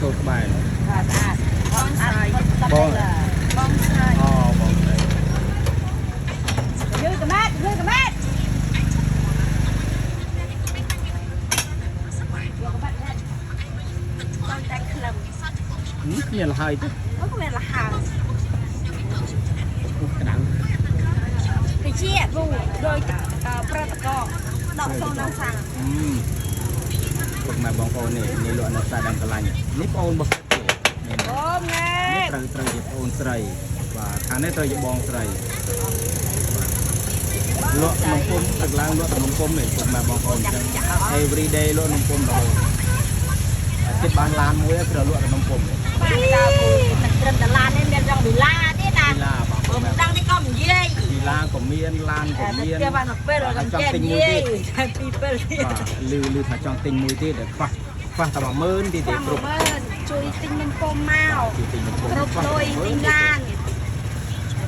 Tốt bài bong sai bong sai bong sai đưa cái mát con tay khầm kia là hai chứ nó có vẻ là hàng cái đắng cái chia vụ đôi protocol đọc xong đang sang ពុកម៉ែបងប្អូននេះលក់នៅផ្សារដើមកន្លែងនេះបងប្អូនរបស់គេនេះ ôm nghe ត្រូវជាបងស្រីបាទខាងនេះត្រូវជាបងស្រីលក់នំពុំទឹកឡើងលក់នំពុំនេះពុកម៉ែបងប្អូនអញ្ចឹង every day លក់នំពុំរហូតជិតបានឡានមួយត្រូវលក់នំពុំ bạn ra vui mình trần là lan nên miền trong bị la thế ពី nào ឡាបងប្អូន đang đi con gì đây ពីឡាក៏មានឡានក៏មាន kia bạn học về rồi còn chèn gì đi về បាទលឺថាចង់ទិញមួយទៀតខ្វះតែ10000ទីទៀតគ្រប់ chui tinh mình phô màu ទីទិញ